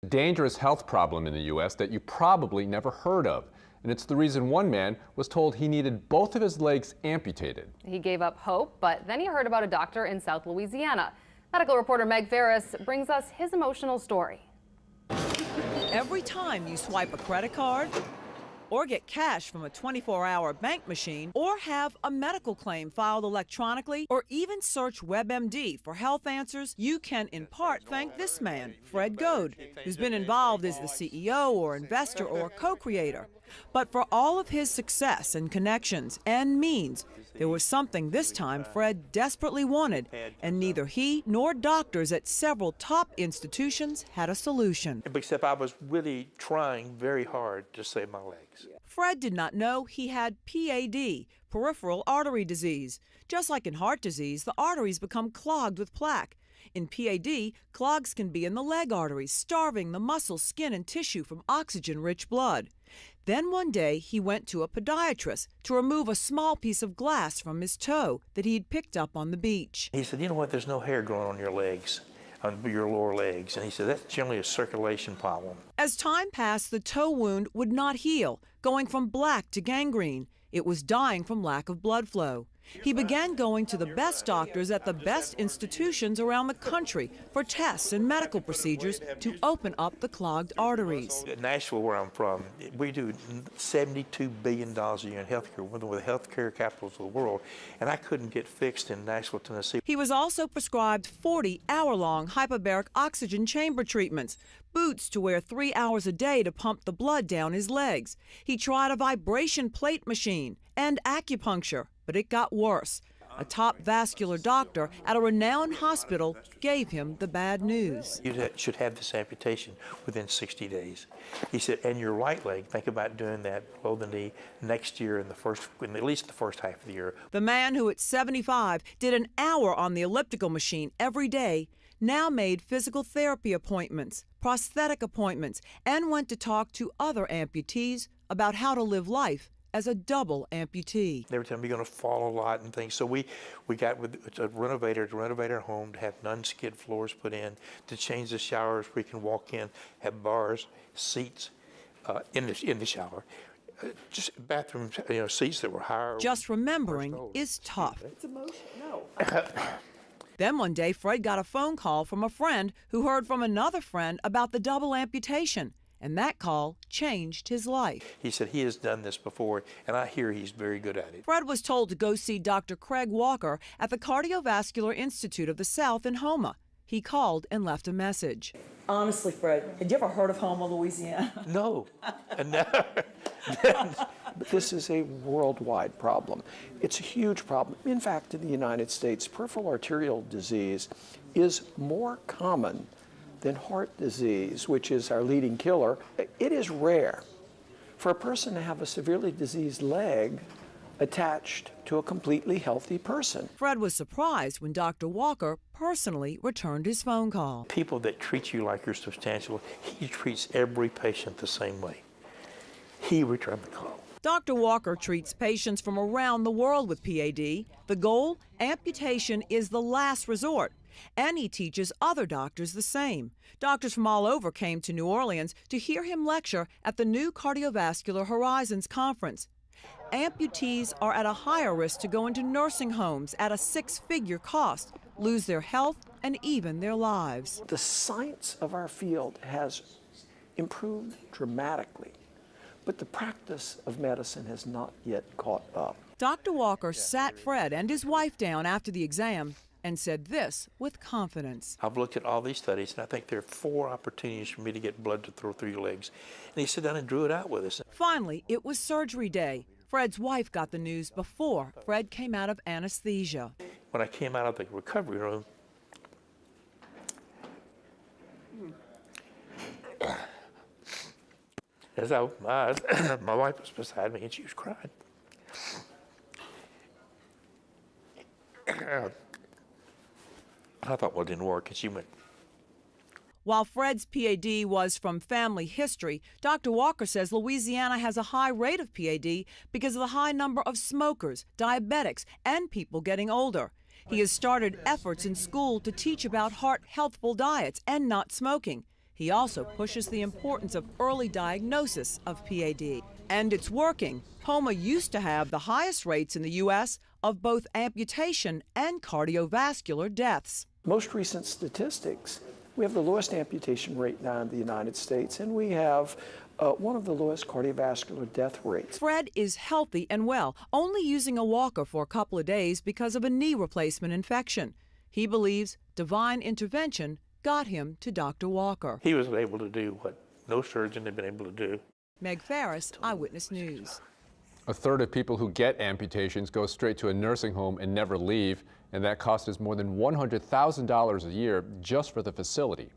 dangerous health problem in the U.S. that you probably never heard of. And it's the reason one man was told he needed both of his legs amputated. He gave up hope, but then he heard about a doctor in South Louisiana. Medical reporter Meg Ferris brings us his emotional story. Every time you swipe a credit card, or get cash from a 24-hour bank machine, or have a medical claim filed electronically, or even search WebMD for health answers, you can in part thank this man, Fred Goad, who's been involved as the CEO or investor or co-creator. But for all of his success and connections and means, there was something this time Fred desperately wanted, and neither he nor doctors at several top institutions had a solution. Except I was really trying very hard to save my legs. Fred did not know he had PAD, peripheral artery disease. Just like in heart disease, the arteries become clogged with plaque. In PAD, clogs can be in the leg arteries, starving the muscle, skin, and tissue from oxygen-rich blood. Then one day, he went to a podiatrist to remove a small piece of glass from his toe that he'd picked up on the beach. He said, you know what, there's no hair growing on your legs, on your lower legs. And he said, that's generally a circulation problem. As time passed, the toe wound would not heal, going from black to gangrene. It was dying from lack of blood flow. He began going to the best doctors at the best institutions around the country for tests and medical procedures to open up the clogged arteries. In Nashville, where I'm from, we do $72 billion a year in healthcare, one of the healthcare capitals of the world, and I couldn't get fixed in Nashville, Tennessee. He was also prescribed 40-hour-long hyperbaric oxygen chamber treatments, boots to wear 3 hours a day to pump the blood down his legs. He tried a vibration plate machine and acupuncture, but it got worse. A top vascular doctor at a renowned hospital gave him the bad news. You should have this amputation within 60 days. He said, and your right leg, think about doing that below the knee next year in at least the first half of the year. The man who at 75 did an hour on the elliptical machine every day now made physical therapy appointments, prosthetic appointments, and went to talk to other amputees about how to live life as a double amputee. Every time you're going to fall a lot and things. So we got with a renovator to renovate our home, to have non-skid floors put in, to change the showers where you can walk in, have bars, seats in the shower. Just bathroom seats that were higher. Just remembering is tough. It's emotional. No. Then one day, Fred got a phone call from a friend who heard from another friend about the double amputation, and that call changed his life. He said he has done this before, and I hear he's very good at it. Fred was told to go see Dr. Craig Walker at the Cardiovascular Institute of the South in Houma. He called and left a message. Honestly, Fred, had you ever heard of Houma, Louisiana? No. But this is a worldwide problem. It's a huge problem. In fact, in the United States, peripheral arterial disease is more common than heart disease, which is our leading killer. It is rare for a person to have a severely diseased leg attached to a completely healthy person. Fred was surprised when Dr. Walker personally returned his phone call. People that treat you like you're substantial, he treats every patient the same way. He returned the call. Dr. Walker treats patients from around the world with PAD. The goal? Amputation is the last resort. And he teaches other doctors the same. Doctors from all over came to New Orleans to hear him lecture at the new Cardiovascular Horizons conference. Amputees are at a higher risk to go into nursing homes at a six-figure cost, lose their health and even their lives. The science of our field has improved dramatically, but the practice of medicine has not yet caught up. Dr. Walker sat Fred and his wife down after the exam and said this with confidence. I've looked at all these studies, and I think there are 4 opportunities for me to get blood to throw through your legs. And he sat down and drew it out with us. Finally, it was surgery day. Fred's wife got the news before Fred came out of anesthesia. When I came out of the recovery room, as my wife was beside me and she was crying. I thought, well, it didn't work, and she went. While Fred's PAD was from family history, Dr. Walker says Louisiana has a high rate of PAD because of the high number of smokers, diabetics, and people getting older. He has started efforts in school to teach about heart-healthful diets and not smoking. He also pushes the importance of early diagnosis of PAD. And it's working. Houma used to have the highest rates in the U.S. of both amputation and cardiovascular deaths. Most recent statistics, we have the lowest amputation rate now in the United States, and we have one of the lowest cardiovascular death rates. Fred is healthy and well, only using a walker for a couple of days because of a knee replacement infection. He believes divine intervention got him to Dr. Walker. He was able to do what no surgeon had been able to do. Meg Ferris, Eyewitness News. A third of people who get amputations go straight to a nursing home and never leave, and that cost is more than $100,000 a year just for the facility.